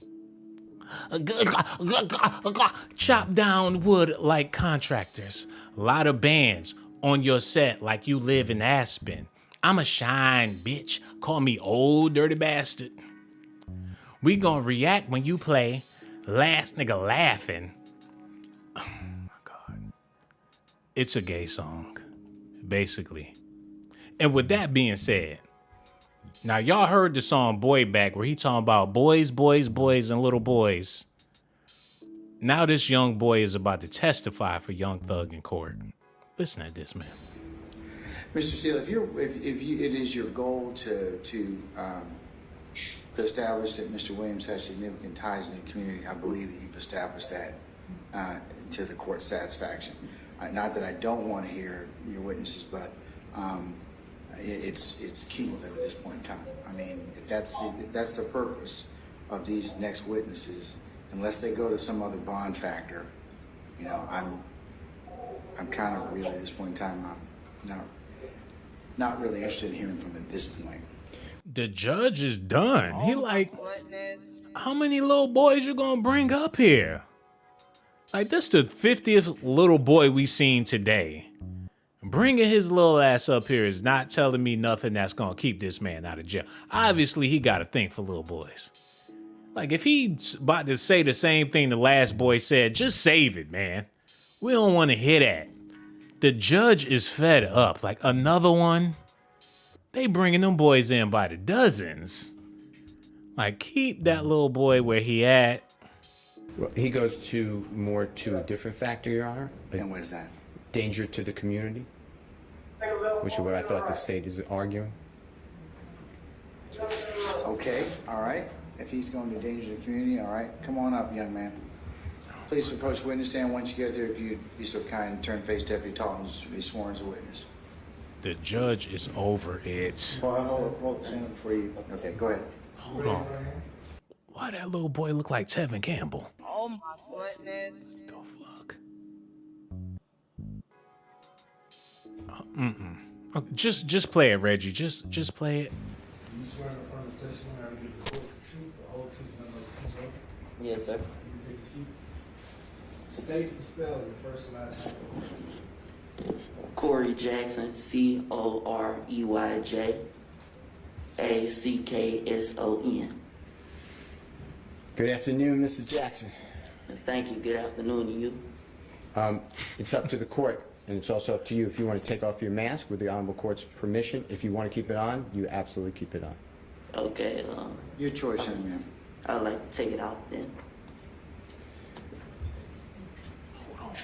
Chop down wood like contractors. A lot of bands on your set like you live in Aspen. I'm a shine, bitch. Call me old dirty bastard. We gonna react when you play Last Nigga Laughing. Oh my God. It's a gay song, basically. And with that being said, now y'all heard the song Boy Back where he talking about boys, boys, boys, and little boys. Now this young boy is about to testify for Young Thug in court. Listen to this, man. Mr. Steele, if it is your goal to establish that Mr. Williams has significant ties in the community, I believe that you've established that to the court's satisfaction. Not that I don't want to hear your witnesses, but it's cumulative at this point in time. I mean, if that's the purpose of these next witnesses, unless they go to some other bond factor, you know, I'm kind of really at this point in time, I'm not really interested in hearing from at this point. The judge is done. Oh He my like, goodness. how many little boys you gonna bring up here? Like, this the 50th little boy we seen today. Bringing his little ass up here is not telling me nothing that's gonna keep this man out of jail. Obviously, he got a thing for little boys. Like, if he's about to say the same thing the last boy said, just save it, man. We don't want to hear that. The judge is fed up. Like, another one? They bringing them boys in by the dozens. Like, keep that little boy where he at. Well, he goes to a different factor, Your Honor. And what is that? Danger to the community, which is what I thought the state is arguing. Okay, all right. If he's going to danger the community, all right. Come on up, young man. Please approach the witness stand. Once you get there, if you'd be so kind and turn face Deputy Talton to be sworn as a witness. The judge is over it. Hold stand up before you. Okay, go ahead. Hold on. Why that little boy look like Tevin Campbell? Oh my goodness. The fuck? Okay, just play it, Reggie. Just play it. You swear in front of the testimony to give the court the truth, the whole truth, none but the truth, sir? Yes, sir. You take a seat. State the spell of your first and last name. Corey Jackson, COREYJACKSON. Good afternoon, Mr. Jackson. Thank you. Good afternoon to you. It's up to the court, and it's also up to you if you want to take off your mask with the honorable court's permission. If you want to keep it on, you absolutely keep it on. Okay. Your choice, young man. I'd like to take it out then. Hold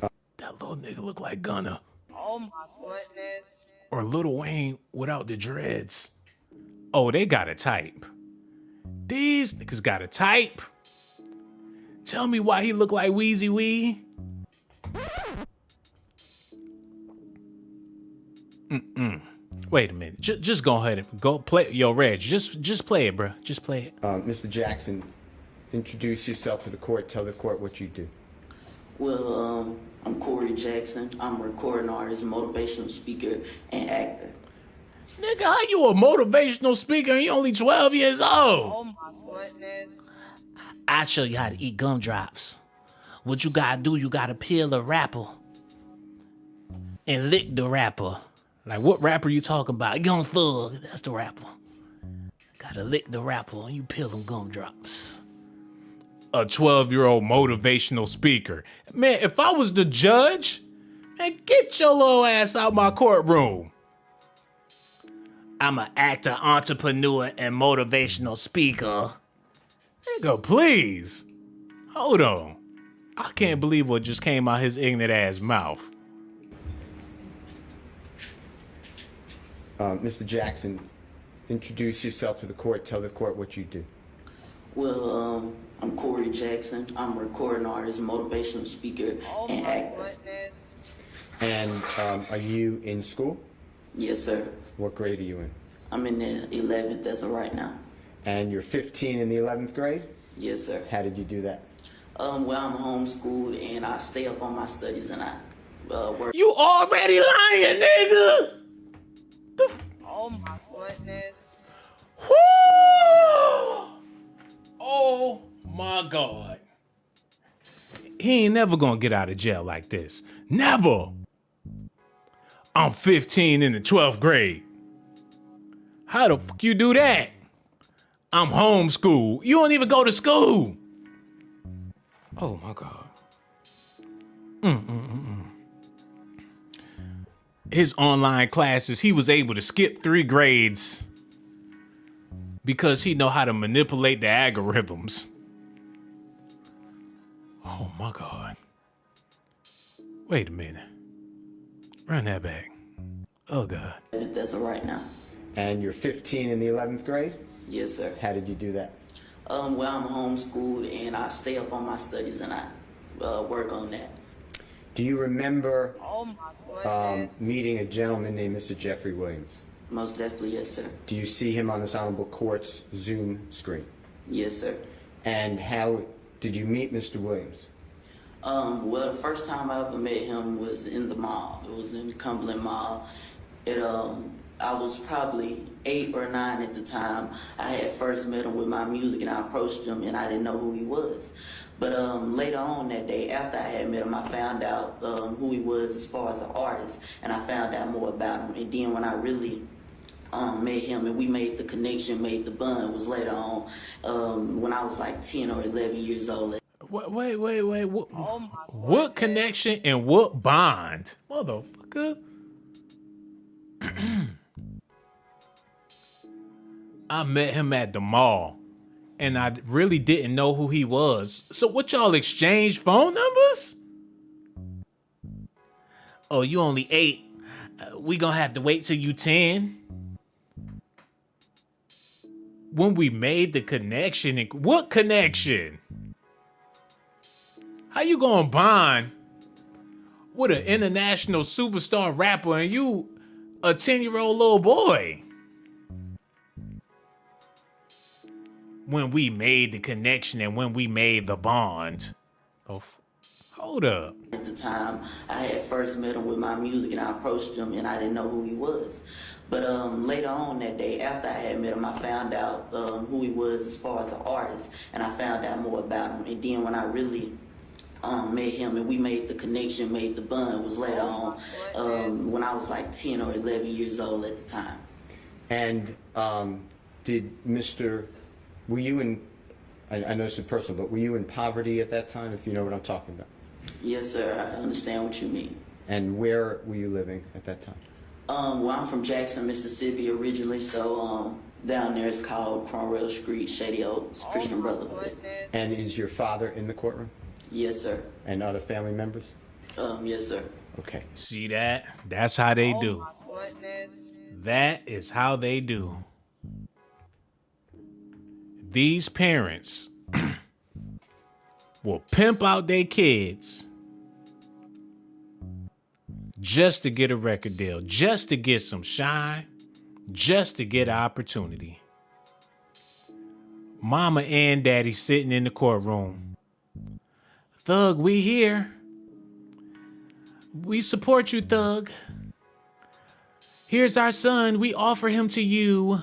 on. That little nigga look like Gunna. Oh my goodness. Or Lil Wayne without the dreads. Oh, they got a type. These niggas got a type. Tell me why he look like Wheezy Wee. Wait a minute. Just go ahead and go play. Yo, Reg, just play it, bro. Just play it. Mr. Jackson, introduce yourself to the court. Tell the court what you do. Well, I'm Corey Jackson. I'm a recording artist, motivational speaker, and actor. Nigga, how you a motivational speaker and you only 12 years old? Oh my goodness. I'll show you how to eat gumdrops. What you gotta do, you gotta peel a wrapper and lick the wrapper. Like, what rapper you talking about? Young Thug, that's the rapper. Gotta lick the wrapper and you peel them gumdrops. A 12-year-old motivational speaker. Man, if I was the judge, man, get your little ass out my courtroom. I'm an actor, entrepreneur, and motivational speaker. Nigga, please. Hold on. I can't believe what just came out his ignorant ass mouth. Mr. Jackson, introduce yourself to the court. Tell the court what you do. Well, I'm Corey Jackson. I'm a recording artist, motivational speaker, Oh and my actor. goodness. And are you in school? Yes, sir. What grade are you in? I'm in the 11th as of right now. And you're 15 in the 11th grade? Yes, sir. How did you do that? Well, I'm homeschooled and I stay up on my studies and I work. You already lying, nigga. Oh my goodness. Woo! Oh my God. He ain't never gonna get out of jail like this. Never. I'm 15 in the 12th grade. How the fuck you do that? I'm homeschooled. You don't even go to school. Oh my God. His online classes, he was able to skip 3 grades because he know how to manipulate the algorithms. Oh my God. Wait a minute. Run that back. Oh God. If that's all right now. And you're 15 in the 11th grade? Yes, sir. How did you do that? Well, I'm homeschooled and I stay up on my studies and I work on that. Do you remember Oh my goodness. meeting a gentleman named Mr. Jeffrey Williams? Most definitely, yes, sir. Do you see him on this honorable court's Zoom screen? Yes, sir. And how did you meet Mr. Williams? Well, the first time I ever met him was in the mall. It was in Cumberland Mall. I was probably 8 or 9 at the time. I had first met him with my music and I approached him and I didn't know who he was. But later on that day, after I had met him, I found out who he was as far as an artist, and I found out more about him. And then when I really met him and we made the connection, made the bond, was later on when I was like 10 or 11 years old. Wait. What connection and what bond? Motherfucker. I met him at the mall and I really didn't know who he was. So what, y'all exchange phone numbers? Oh, you only 8. We gonna have to wait till you 10. When we made the connection, what connection? How you gonna bond with an international superstar rapper and you a 10-year-old little boy? When we made the connection and when we made the bond. Oh, hold up. At the time, I had first met him with my music and I approached him and I didn't know who he was. But later on that day, after I had met him, I found out who he was as far as an artist, and I found out more about him. And then when I really met him and we made the connection, made the bond, was later on when I was like 10 or 11 years old at the time. And were you in, I know it's personal, but were you in poverty at that time, if you know what I'm talking about? Yes, sir. I understand what you mean. And where were you living at that time? Well, I'm from Jackson, Mississippi originally, so down there it's called Cromwell Street, Shady Oaks, Christian Brotherhood. And is your father in the courtroom? Yes, sir. And other family members? Yes, sir. Okay. See that? That's how they do. Oh my goodness. That is how they do. These parents will pimp out their kids just to get a record deal, just to get some shine, just to get an opportunity. Mama and daddy sitting in the courtroom. Thug, we here. We support you, Thug. Here's our son. We offer him to you.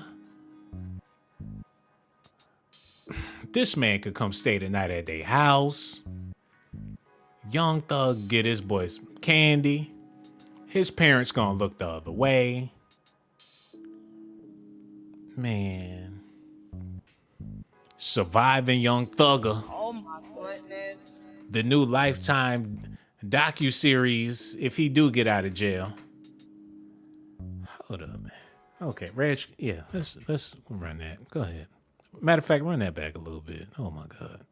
This man could come stay the night at their house. Young Thug get his boy some candy. His parents gonna look the other way. Man. Surviving Young Thugger. Oh my goodness. The new Lifetime docu-series, if he do get out of jail. Hold up, man. Okay, Reg, yeah, let's run that. Go ahead. Matter of fact, run that back a little bit. Oh my God.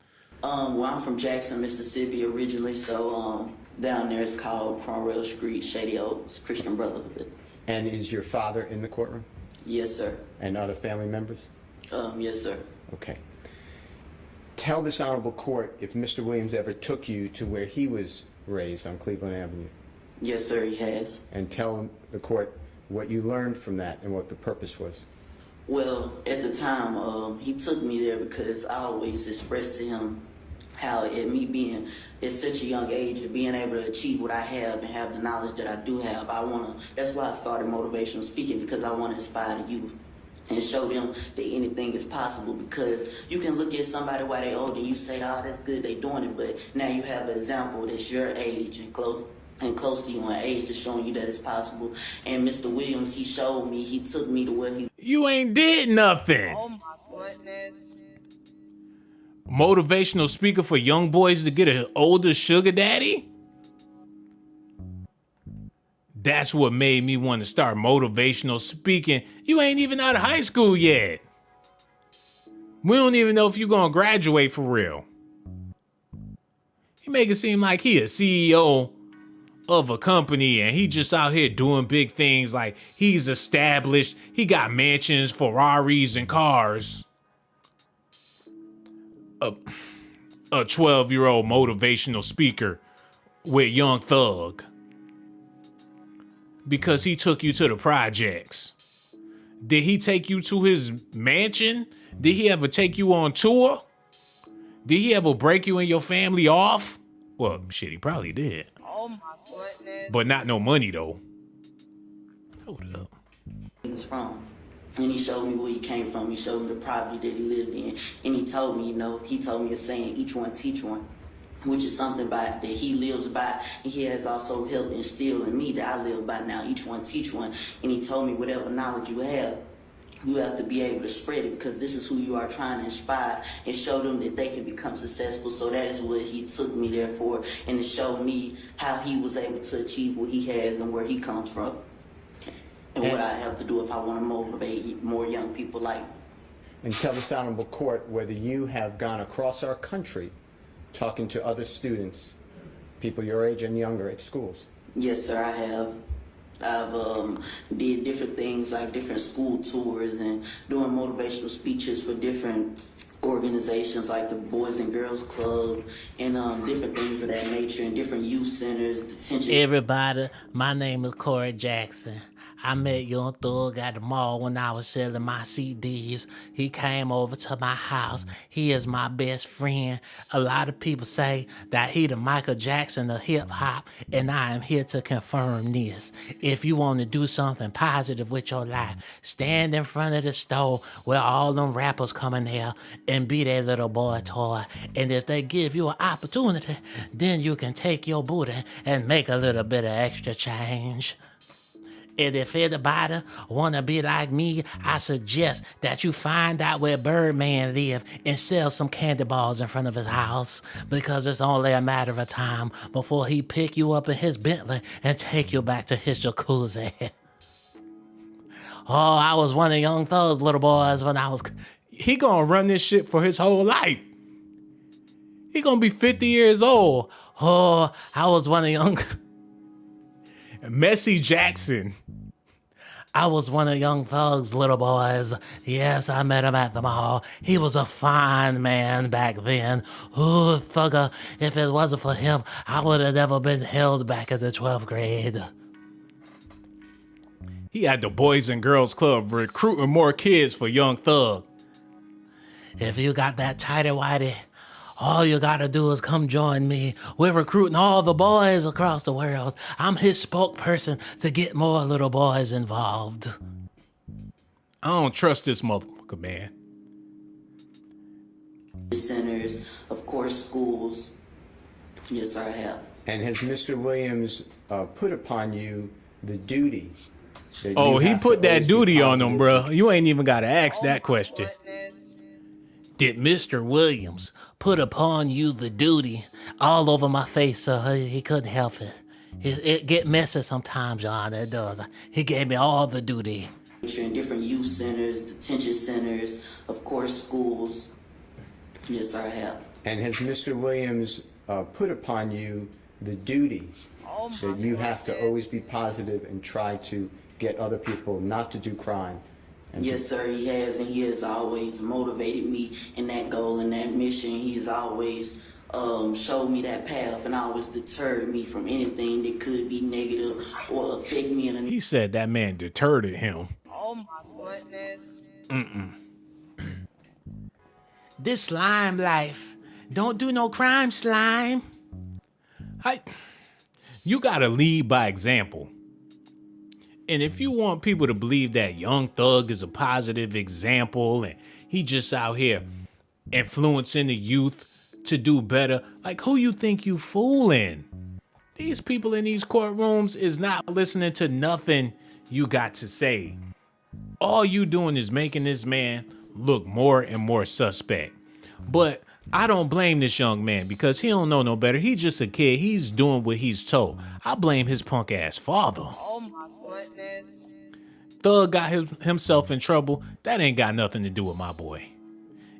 Well, I'm from Jackson, Mississippi originally, so down there it's called Cromwell Street, Shady Oaks, Christian Brotherhood. And is your father in the courtroom? Yes, sir. And other family members? Yes, sir. Okay. Tell this honorable court if Mr. Williams ever took you to where he was raised on Cleveland Avenue. Yes, sir, he has. And tell the court what you learned from that and what the purpose was. Well, at the time, he took me there because I always expressed to him how at me being at such a young age and being able to achieve what I have and have the knowledge that I do have, that's why I started motivational speaking, because I want to inspire the youth and show them that anything is possible. Because you can look at somebody while they're older and you say, oh, that's good, they doing it, but now you have an example that's your age and close to you in age that's showing you that it's possible. And Mr. Williams, he showed me, he took me to where he... You ain't did nothing. Oh my goodness. Motivational speaker for young boys to get an older sugar daddy? That's what made me want to start motivational speaking. You ain't even out of high school yet. We don't even know if you're going to graduate for real. You make it seem like he a CEO of a company and he just out here doing big things, like he's established. He got mansions, Ferraris, and cars. A 12-year-old motivational speaker with Young Thug. Because he took you to the projects. Did he take you to his mansion? Did he ever take you on tour? Did he ever break you and your family off? Well, shit, he probably did. Oh my goodness. But not no money, though. Hold up. He was from. And he showed me where he came from. He showed me the property that he lived in. And he told me, he told me a saying, each one teach one, which is something that he lives by. And he has also helped instill in me that I live by now. Each one teach one. And he told me whatever knowledge you have to be able to spread it, because this is who you are trying to inspire and show them that they can become successful. So that is what he took me there for, and to show me how he was able to achieve what he has and where he comes from. And what I have to do if I want to motivate more young people like me. And tell this honorable court whether you have gone across our country talking to other students, people your age and younger at schools. Yes, sir, I have. I've did different things like different school tours and doing motivational speeches for different organizations like the Boys and Girls Club and different things of that nature, and different youth centers, detention. Everybody, my name is Corey Jackson. I met Young Thug at the mall when I was selling my CDs. He came over to my house. He is my best friend. A lot of people say that he the Michael Jackson of hip hop, and I am here to confirm this. If you want to do something positive with your life, stand in front of the store where all them rappers come in there and be their little boy toy. And if they give you an opportunity, then you can take your booty and make a little bit of extra change. And if anybody wanna be like me, I suggest that you find out where Birdman live and sell some candy bars in front of his house, because it's only a matter of time before he pick you up in his Bentley and take you back to his jacuzzi. Oh, I was one of Young Thug's little boys when I was... He gonna run this shit for his whole life. He gonna be 50 years old. Oh, I was one of Young... Messy Jackson. I was one of Young Thug's little boys. Yes, I met him at the mall. He was a fine man back then. Ooh, Thugger, if it wasn't for him, I would have never been held back in the 12th grade. He had the Boys and Girls Club recruiting more kids for Young Thug. If you got that tighty-whitey, all you gotta do is come join me. We're recruiting all the boys across the world. I'm his spokesperson to get more little boys involved. I don't trust this motherfucker, man. Centers, of course, schools. Yes, sir, I have. And has Mr. Williams put upon you the duty? Oh, he put that duty on him, bro. You ain't even gotta ask that question. Did Mr. Williams put upon you the duty? All over my face, so he couldn't help it. It get messy sometimes, Your Honor, it does. He gave me all the duty. In different youth centers, detention centers, of course, schools. Yes, sir, I have. And has Mr. Williams put upon you the duty that you have to always be positive and try to get other people not to do crime? Yes, sir, he has, and he has always motivated me in that goal and that mission. He's always showed me that path and always deterred me from anything that could be negative or affect me in a... He said that man deterred him. Oh my goodness. This slime life Don't do no crime, slime. You gotta lead by example. And if you want people to believe that Young Thug is a positive example and he just out here influencing the youth to do better, like who you think you fooling? These people in these courtrooms is not listening to nothing you got to say. All you doing is making this man look more and more suspect. But I don't blame this young man because he don't know no better. He's just a kid. He's doing what he's told. I blame his punk ass father. Oh my goodness. Thug got himself in trouble. That ain't got nothing to do with my boy.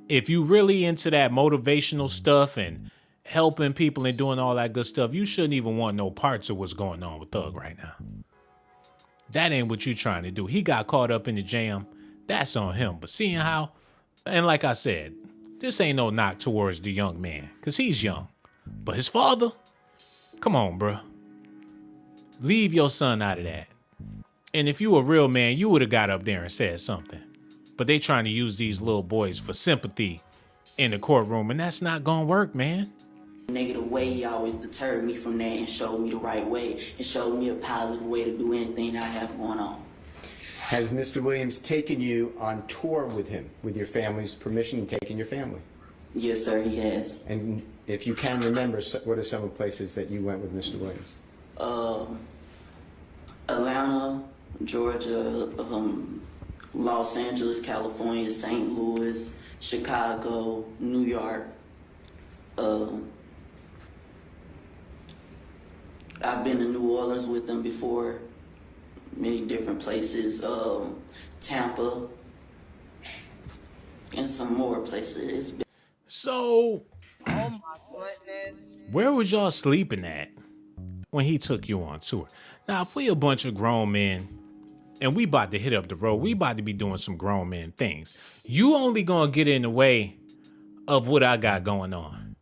If you really into that motivational stuff and helping people and doing all that good stuff, you shouldn't even want no parts of what's going on with Thug right now. That ain't what you trying to do. He got caught up in the jam. That's on him. But seeing how, and like I said, this ain't no knock towards the young man, because he's young. But his father, come on, bro. Leave your son out of that. And if you a real man, you would have got up there and said something. But they trying to use these little boys for sympathy in the courtroom, and that's not gonna work, man. Negative way, he always deterred me from that and showed me the right way and showed me a positive way to do anything I have going on. Has Mr. Williams taken you on tour with him, with your family's permission, and taken your family? Yes, sir, he has. And if you can remember, what are some of the places that you went with Mr. Williams? Atlanta, Georgia, Los Angeles, California, St. Louis, Chicago, New York. I've been to New Orleans with them before, many different places, Tampa, and some more places. So, Oh my goodness. where was y'all sleeping at when he took you on tour? Now, if we a bunch of grown men and we about to hit up the road, we about to be doing some grown men things, you only gonna get in the way of what I got going on.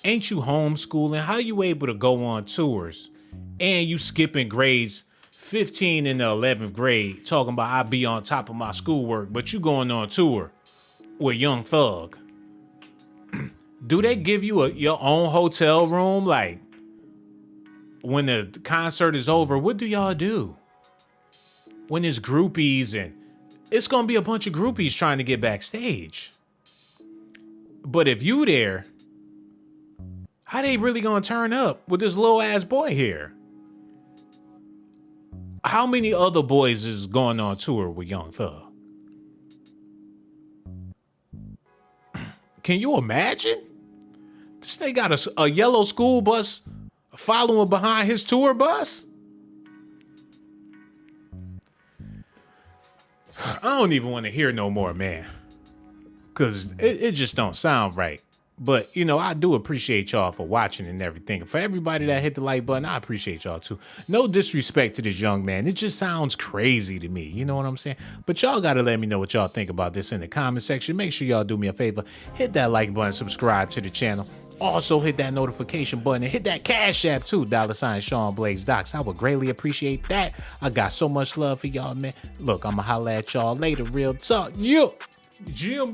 Ain't you homeschooling? How you able to go on tours and you skipping grades 15 in the 11th grade talking about I be on top of my schoolwork, but you going on tour with Young Thug? Do they give you your own hotel room? Like when the concert is over, what do y'all do? When there's groupies and it's going to be a bunch of groupies trying to get backstage. But if you there, how they really gonna turn up with this little ass boy here? How many other boys is going on tour with Young Thug? Can you imagine? This nigga got a yellow school bus following behind his tour bus? I don't even want to hear no more, man. Because it just don't sound right. But, you know, I do appreciate y'all for watching and everything. For everybody that hit the like button, I appreciate y'all too. No disrespect to this young man. It just sounds crazy to me. You know what I'm saying? But y'all got to let me know what y'all think about this in the comment section. Make sure y'all do me a favor. Hit that like button, subscribe to the channel. Also hit that notification button and hit that Cash App too, $ShawnBlazeDocs. I would greatly appreciate that. I got so much love for y'all, man. Look, I'ma holla at y'all later. Real talk. Yeah. Jim.